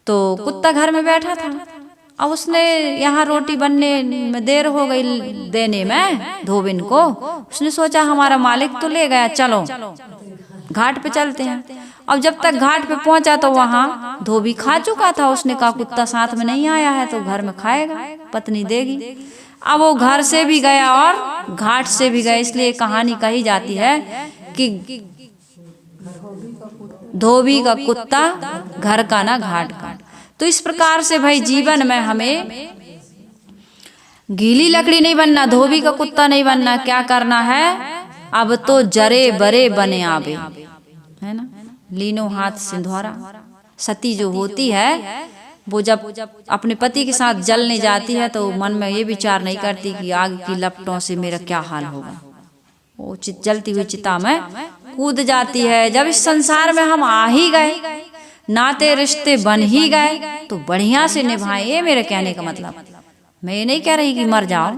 तो कुत्ता घर में बैठा था। अब उसने यहाँ रोटी बनने में देर हो गई देने में धोबिन को। उसने सोचा हमारा मालिक तो ले गया, चलो घाट पे चलते हैं। अब जब तक घाट पे पहुंचा तो वहाँ धोबी खा चुका था। उसने कहा कुत्ता साथ में नहीं आया है तो घर में खाएगा, पत्नी देगी। अब वो घर से भी गया और घाट से भी गया। इसलिए कहानी कही जाती है कि धोबी का कुत्ता घर का ना घाट का। तो इस प्रकार से भाई जीवन में हमें गीली लकड़ी नहीं बनना, धोबी का कुत्ता नहीं बनना। क्या करना है? अब तो जरे बरे बने आवे, है ना। लीनो हाथ सिंधुआरा। सती जो होती है वो जब अपने पति के साथ जलने जाती है तो मन में ये विचार नहीं करती कि आग की लपटों से मेरा क्या हाल होगा। वो जलती हुई चिता में कूद जाती है। जब इस संसार में हम आ ही गए, नाते रिश्ते बन ही गए, तो बढ़िया से निभाएं। ये मेरे कहने का मतलब। मैं ये नहीं कह रही कि मर जाओ,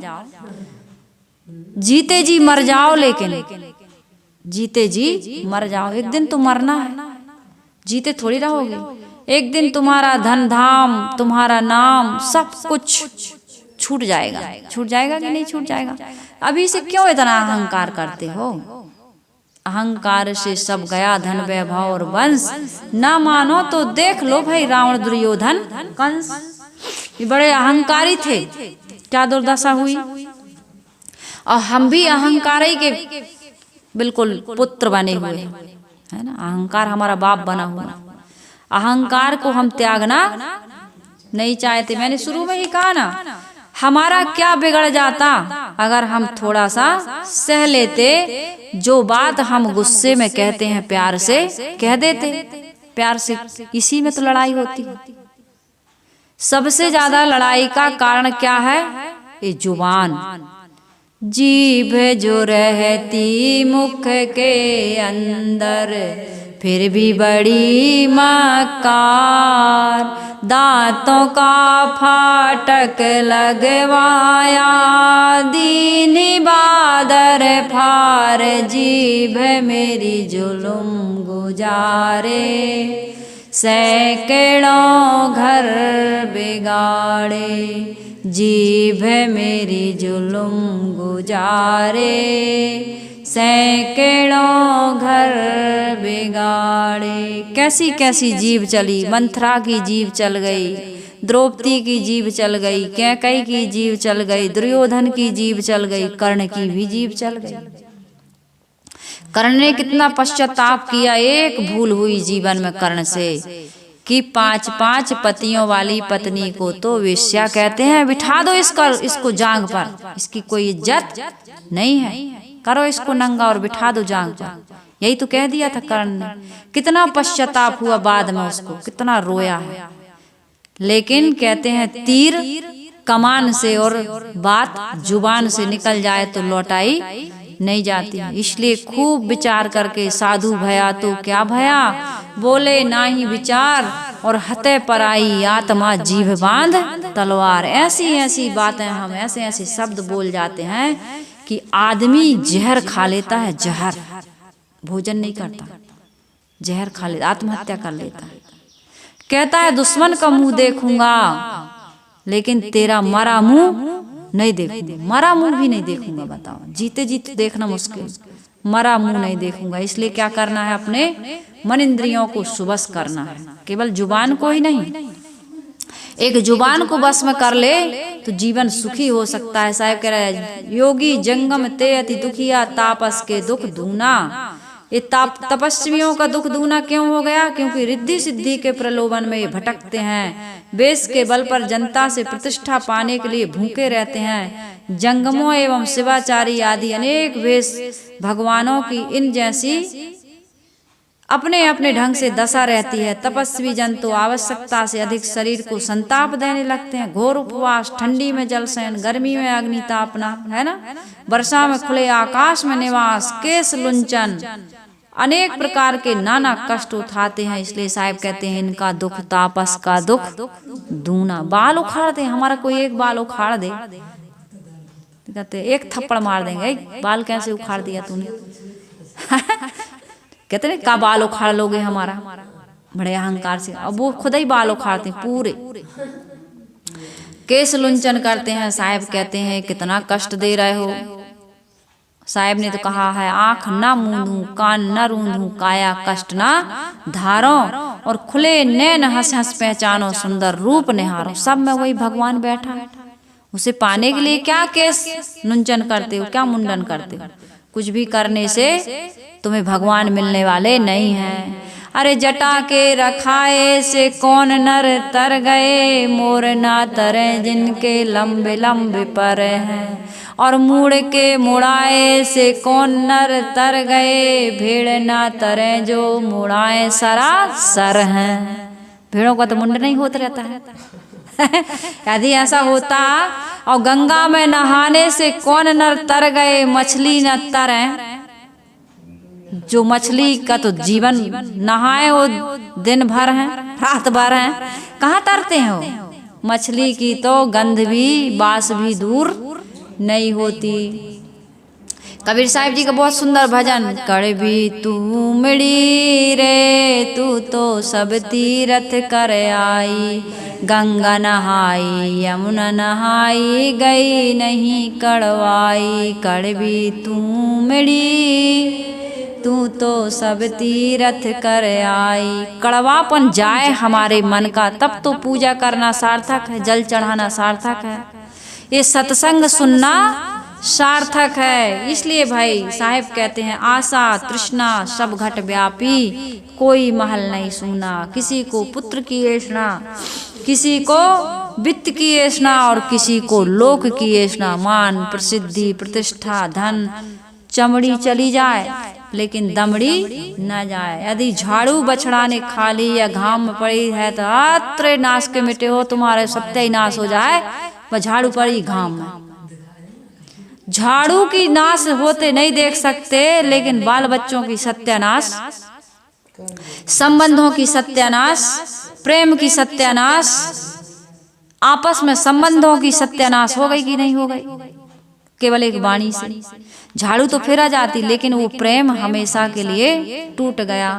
जीते जी मर जाओ, लेकिन जीते जी मर जाओ। एक दिन तो मरना है, जीते थोड़ी रहोगे। एक दिन तुम्हारा धन धाम, तुम्हारा नाम, सब कुछ छूट जाएगा। छूट जाएगा कि नहीं छूट जाएगा? अभी से क्यों इतना अहंकार करते हो? अहंकार से सब गया, धन वैभव और वंश। ना मानो तो देख लो भाई रावण, दुर्योधन, कंस, ये बड़े अहंकारी थे। क्या दुर्दशा हुई। और हम भी अहंकार ही के बिल्कुल पुत्र बने हुए हैं, है ना। अहंकार हमारा बाप बना हुआ। अहंकार को हम त्यागना नहीं चाहते। मैंने शुरू में ही कहा ना, हमारा क्या बिगड़ जाता अगर हम थोड़ा सा सह लेते। जो बात हम गुस्से में कहते हैं प्यार से कह देते। प्यार से इसी में तो लड़ाई होती है। सबसे ज्यादा लड़ाई का कारण क्या है? ये जुबान। जीभ जो रहती मुख के अंदर, फिर भी बड़ी मकार। दांतों का फाटक लगवाया, दीनी बादर फार। जीभ मेरी जुलुम गुजारे, सैकड़ों घर बिगाड़े। जीभ मेरी जुलुम गुजारे, सैकड़ों घर बिगाड़े। कैसी कैसी जीभ चली। मंथरा की जीभ चल गई, द्रौपदी की जीभ चल गई, कैकई की जीभ चल गई, दुर्योधन की जीभ चल गई, कर्ण की भी जीभ चल गई। कर्ण ने कितना पश्चाताप किया। एक भूल हुई जीवन में कर्ण से कि 5-5 पतियों वाली पत्नी को तो वेश्या कहते हैं। बिठा दो इसको जांग पर, इसकी कोई इज्जत नहीं है, करो इसको नंगा और बिठा दो जांग पर। यही तो कह दिया था कर्ण ने। कितना पश्चाताप हुआ बाद में उसको, कितना रोया है। लेकिन कहते हैं तीर कमान से और बात जुबान से निकल जाए तो लौटाई नहीं जाती। इसलिए खूब विचार करके साधु भया तो क्या भया, बोले ना ही विचार और हते पर आई आत्मा जीभ बांध तलवार। ऐसी ऐसी बातें हम ऐसे ऐसे शब्द बोल जाते हैं कि आदमी जहर खा लेता है, जहर, भोजन नहीं करता, जहर खा लेता, आत्महत्या कर लेता है। कहता है दुश्मन का मुंह देखूंगा लेकिन तेरा मरा मुंह नहीं देखूंगा। मरा मुंह भी नहीं देखूंगा, बताओ, जीते जीते देखना मुश्किल, मरा मुंह नहीं देखूंगा। इसलिए क्या करना है, अपने मन इंद्रियों को सुबस करना है, केवल जुबान को ही नहीं। एक जुबान को बस में कर ले तो जीवन सुखी हो सकता है। साहब कह रहे हैं योगी जंगम ते अति दुखिया, तापस के दुख दूना। ये तपस्वियों का दुख दूना क्यों हो गया? क्योंकि रिद्धि सिद्धि के प्रलोभन में ये भटकते हैं, वेश के बल पर जनता से प्रतिष्ठा पाने के लिए भूखे रहते हैं। जंगमों एवं शिवाचारी आदि अनेक वेश भगवानों की इन जैसी अपने अपने ढंग से दशा रहती है। तपस्वी जन तो आवश्यकता से अधिक शरीर को संताप देने लगते हैं। घोर उपवास, ठंडी में जल शयन, गर्मी में अग्नि तापना, है ना, वर्षा में खुले आकाश में निवास, केश लुंचन, अनेक प्रकार के नाना कष्ट उठाते हैं। इसलिए साहब कहते हैं इनका दुख तापस का दुख दूना। बाल उखाड़ दे, हमारा कोई एक बाल उखाड़ दे, कहते एक थप्पड़ मार देंगे, बाल कैसे उखाड़ दिया तूने कहते हैं का बाल उखाड़ लोगे हमारा, बड़े अहंकार से। अब वो खुद ही बाल उखाड़ते हैं पूरे, केस लुंचन करते हैं। साहब कहते हैं कितना कष्ट दे रहे हो। साहब ने तो कहा है आंख ना मूंदूं, कान न रूंधूं, काया कष्ट ना धारो, और खुले नैन हंस हंस पहचानो, सुंदर रूप निहारो। सब में वही भगवान बैठा है, उसे पाने के लिए क्या केस लुंचन करते हो, क्या मुंडन करते हो? कुछ भी करने से तुम्हें भगवान मिलने वाले नहीं हैं। अरे जटा के रखाए से कौन नर तर गए, मोर ना तरे जिनके लंबे लंबे पर हैं। और मुड़ के मुड़ाए से कौन नर तर गए, भेड़ ना तरे जो मुड़ाए सरासर हैं। भेड़ों का तो मुंड नहीं होता रहता है यदि ऐसा होता और गंगा में नहाने से कौन नर तर गए, मछली न तरे। जो मछली का तो जीवन नहाए वो दिन भर है, रात भर है, कहाँ तरते हैं वो? मछली की तो गंध भी बास भी दूर नहीं होती। कबीर साहिब जी का बहुत सुंदर भजन, कड़वी तू मिड़ी रे, तू तो सब तीरथ कर आई, गंगा नहाई यमुना नहाई, गई नहीं कड़वाई। कड़वी तू मिड़ी, तू तो सब तीरथ कर आई। कड़वापन जाए हमारे मन का, तब तो पूजा करना सार्थक है, जल चढ़ाना सार्थक है, ये सत्संग सुनना सार्थक है। इसलिए भाई साहिब कहते हैं आशा तृष्णा सब घट व्यापी, कोई महल नहीं सूना। किसी को पुत्र की ऐष्णा, किसी को वित्त की ऐष्णा, और किसी को लोक की ऐष्णा। मान प्रसिद्धि प्रतिष्ठा धन चमड़ी चली जाए लेकिन दमड़ी न जाए। यदि झाड़ू बछड़ा ने खा ली या घाम में पड़ी है तो आत्रे नाश के मिटे हो, तुम्हारे सत्य ही नाश हो जाए। वह झाड़ू पड़ी घाम में, झाड़ू की नाश होते नहीं देख सकते, लेकिन बाल बच्चों की सत्यानाश, संबंधों की सत्यानाश, प्रेम की सत्यानाश, आपस में संबंधों की सत्यानाश हो गई कि नहीं हो गई? केवल एक वाणी से झाड़ू तो फेरा जाती, लेकिन वो प्रेम हमेशा के लिए टूट गया।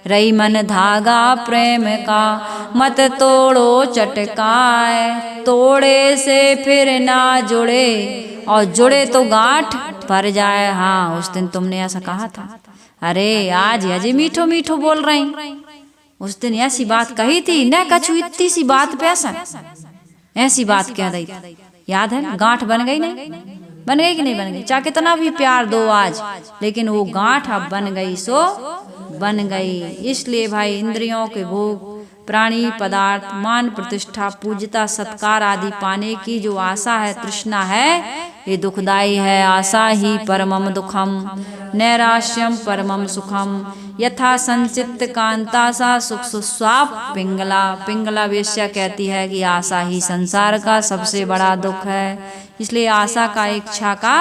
रही मन धागा प्रेम का, मत तोड़ो चटकाए, तोड़े से फिर ना जुड़े, और जुड़े तो गांठ भर जाए। हाँ, उस दिन तुमने ऐसा कहा था। अरे आज अजय मीठो मीठो बोल रही, उस दिन ऐसी बात कही थी, न कछु इतनी सी बात पे ऐसा ऐसी बात कह रही थी, याद है? गांठ बन गई नहीं? बन गई कि नहीं बन गई? चाहे कितना भी प्यार दो आज, लेकिन वो गांठ अब बन गई सो बन गई। इसलिए भाई इंद्रियों के भोग, प्राणी पदार्थ, मान प्रतिष्ठा, पूज्यता, सत्कार आदि पाने की जो आशा है, तृष्णा है, ये दुखदाई है। आशा ही परमम दुखम, नैराश्यम परमम सुखम, यथा संचित कांता सा सुख सुस्वाप पिंगला। पिंगला वेश्या कहती है कि आशा ही संसार का सबसे बड़ा दुख है। इसलिए आशा का, इच्छा का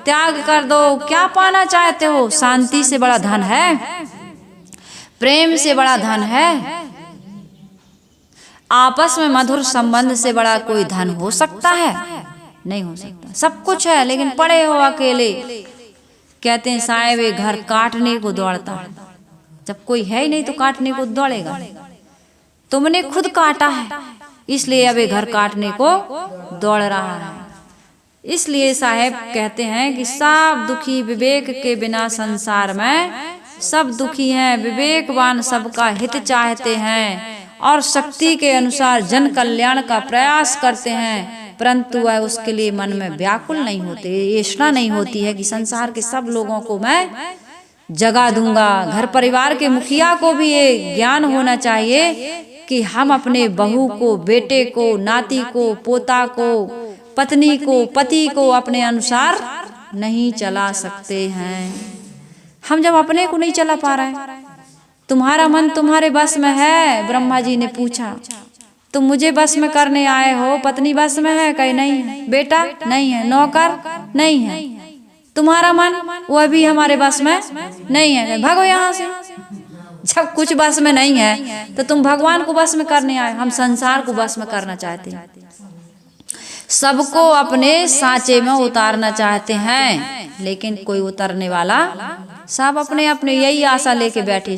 त्याग कर दो। क्या पाना चाहते हो? शांति से बड़ा धन है? प्रेम से बड़ा धन है? आपस में मधुर संबंध से बड़ा कोई धन हो सकता है? नहीं हो सकता। सब कुछ है लेकिन पड़े हो अकेले। कहते हैं साहेब ये घर काटने को दौड़ता है। जब कोई है ही नहीं तो काटने को दौड़ेगा? तुमने खुद काटा है, इसलिए अब ये घर काटने को दौड़ रहा है। इसलिए साहेब कहते हैं कि सब दुखी विवेक के बिना संसार में सब दुखी हैं। विवेकवान सबका हित चाहते हैं और शक्ति के अनुसार जन कल्याण का प्रयास करते हैं, परंतु वह उसके लिए मन में व्याकुल नहीं होते। येष्णा नहीं होती है कि संसार के सब लोगों को मैं जगा दूंगा। घर परिवार के मुखिया को भी ये ज्ञान होना चाहिए कि हम अपने बहू को, बेटे को, नाती को, पोता को, पत्नी को, पति को अपने अनुसार नहीं चला सकते हैं। हम जब अपने को नहीं चला पा रहे, तुम्हारा मन तुम्हारे बस में है? ब्रह्मा जी ने पूछा, तुम मुझे बस में करने आए हो, पत्नी बस में है? कहीं नहीं है। बेटा नहीं है, नौकर नहीं है। तुम्हारा मन वह भी हमारे बस में नहीं है, भागो यहाँ से। जब कुछ बस में नहीं है तो तुम भगवान को बस में करने आए। हम संसार को बस में करना चाहते हैं, सबको अपने सांचे में उतारना चाहते हैं, लेकिन कोई उतरने वाला, सब अपने अपने यही आशा लेके बैठे।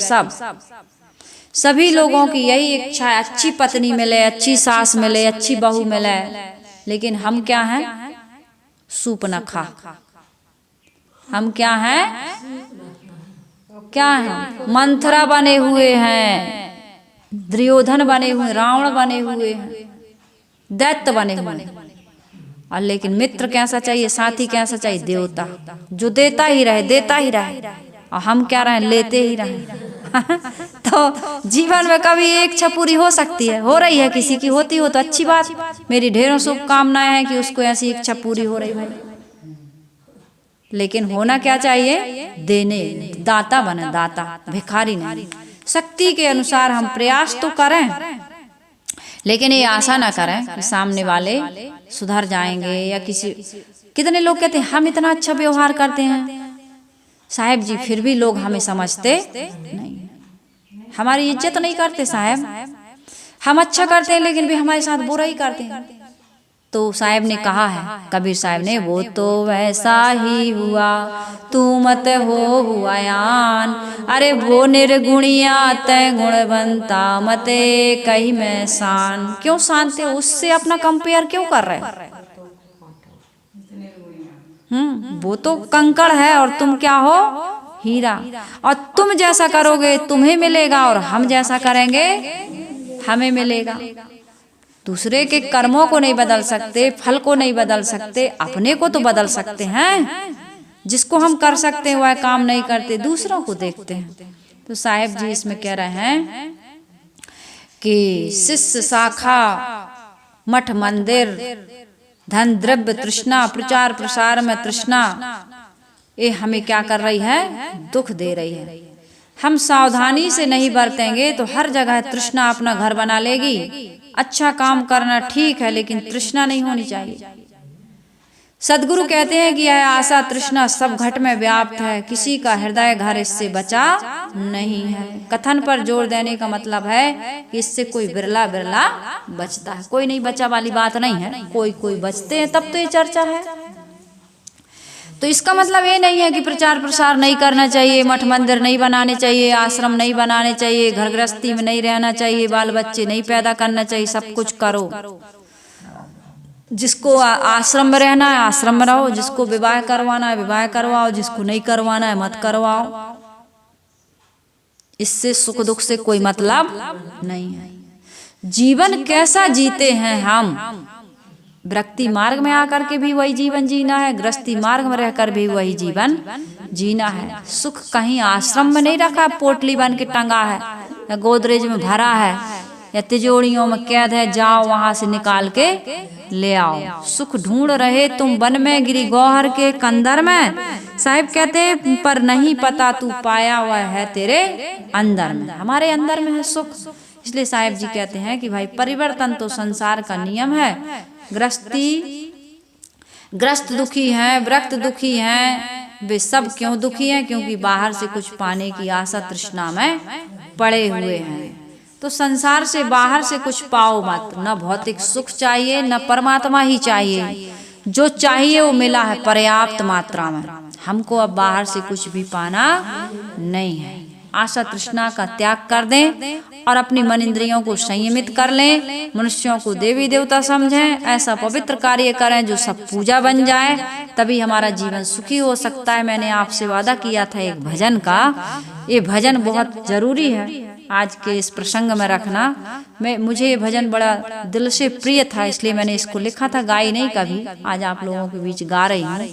सभी लोगों की यही इच्छा है, अच्छी पत्नी मिले, अच्छी सास मिले, अच्छी बहू मिले। लेकिन हम क्या हैं? सूपनखा। हम क्या हैं? क्या हैं? मंथरा बने हुए हैं, दुर्योधन बने हुए, रावण बने हुए हैं, दैत्य बने हुए हैं। और लेकिन मित्र कैसा चाहिए? साथी कैसा चाहिए? देवता, जो देता ही रहे, देता ही रहे। और हम क्या रहे? लेते ही रहे। तो जीवन में कभी एक इच्छा पूरी हो सकती है, हो रही है, किसी की होती हो तो अच्छी बात। मेरी ढेरों शुभकामनाएं हैं कि उसको ऐसी इच्छा पूरी हो रही है। लेकिन होना क्या चाहिए? देने, दाता बने, दाता, भिखारी नहीं। शक्ति के अनुसार हम प्रयास तो करें, लेकिन ये आशा ना करें कि सामने वाले सुधर जाएंगे या किसी। कितने लोग कहते हैं हम इतना अच्छा व्यवहार करते हैं साहेब जी, फिर भी लोग हमें समझते नहीं, हमारी इज्जत नहीं करते साहेब। हम अच्छा करते हैं लेकिन भी हमारे साथ बुरा ही करते हैं। तो साहेब ने कहा है, कबीर साहब ने, वो तो वैसा ही हुआ तू मत हो हुआयान। अरे वो निर्गुणिया तय गुणवंता मते कही मैं शान। क्यों शानते? उससे अपना कंपेयर क्यों कर रहे? वो तो कंकड़ है और तुम क्या हो? हीरा। और तुम जैसा करोगे तुम्हें मिलेगा और हम जैसा करेंगे हमें मिलेगा। दूसरे के कर्मों को नहीं बदल सकते, फल को नहीं बदल सकते, अपने को तो बदल सकते हैं। जिसको हम कर सकते हैं वह काम नहीं करते, दूसरों को देखते हैं। तो साहेब जी इसमें कह रहे हैं कि शिष्य, शाखा, मठ, मंदिर, धन, द्रव्य तृष्णा, प्रचार प्रसार में तृष्णा, ये हमें क्या कर रही है? दुख दे रही है। हम सावधानी से नहीं बरतेंगे तो हर जगह तृष्णा अपना घर बना लेगी। अच्छा काम करना ठीक है, लेकिन तृष्णा नहीं होनी चाहिए। सदगुरु कहते हैं कि यह आशा तृष्णा सब घट में व्याप्त है, किसी का हृदय घर इससे बचा नहीं है। कथन पर जोर देने का मतलब है कि इससे कोई बिरला बिरला बचता है, कोई नहीं बचा वाली बात नहीं है। कोई बचते हैं तब तो ये चर्चा है। तो इसका मतलब ये नहीं है कि प्रचार प्रसार नहीं करना चाहिए, मठ मंदिर नहीं बनाने चाहिए, आश्रम नहीं बनाने चाहिए, घर गृहस्थी में नहीं रहना चाहिए, बाल बच्चे नहीं पैदा करना चाहिए। सब कुछ करो। जिसको आश्रम में रहना है आश्रम में रहो, जिसको विवाह करवाना है विवाह करवाओ, जिसको नहीं करवाना है मत करवाओ। इससे सुख दुख से कोई मतलब नहीं है। जीवन कैसा जीते हैं हम, भक्ति मार्ग में आकर के भी वही जीवन जीना है, गृहस्थी मार्ग में रहकर भी वही जीवन जीना है। सुख कहीं आश्रम में नहीं रखा, पोटली बन के टंगा है या गोदरेज में भरा है या तिजोरियों में कैद है, जाओ वहां से निकाल के ले आओ। सुख ढूंढ रहे तुम वन में, गिरी गौहर के कंदर में। साहिब कहते पर नहीं पता तू पाया हुआ है तेरे अंदर में। हमारे अंदर में है सुख। इसलिए साहिब जी कहते हैं कि भाई परिवर्तन तो संसार का नियम है। ग्रस्त दुखी हैं, व्रक्त दुखी हैं, वे सब क्यों दुखी हैं? क्योंकि बाहर से कुछ पाने की आशा तृष्णा में पड़े हुए हैं। तो संसार से बाहर से कुछ पाओ मत, न भौतिक सुख चाहिए न परमात्मा ही चाहिए। जो चाहिए वो मिला है पर्याप्त मात्रा में, हमको अब बाहर से कुछ भी पाना नहीं है। आशा तृष्णा का त्याग कर दें और अपनी मन इंद्रियों को संयमित कर लें। मनुष्यों को देवी देवता समझें, ऐसा पवित्र कार्य करें जो सब पूजा बन जाए, तभी हमारा जीवन सुखी हो सकता है। मैंने आपसे वादा किया था एक भजन का, ये भजन बहुत जरूरी है आज के इस प्रसंग में रखना। मुझे ये भजन बड़ा दिल से प्रिय था, इसलिए मैंने इसको लिखा था, गाई नहीं कभी, आज आप लोगों के बीच गा रही हूँ।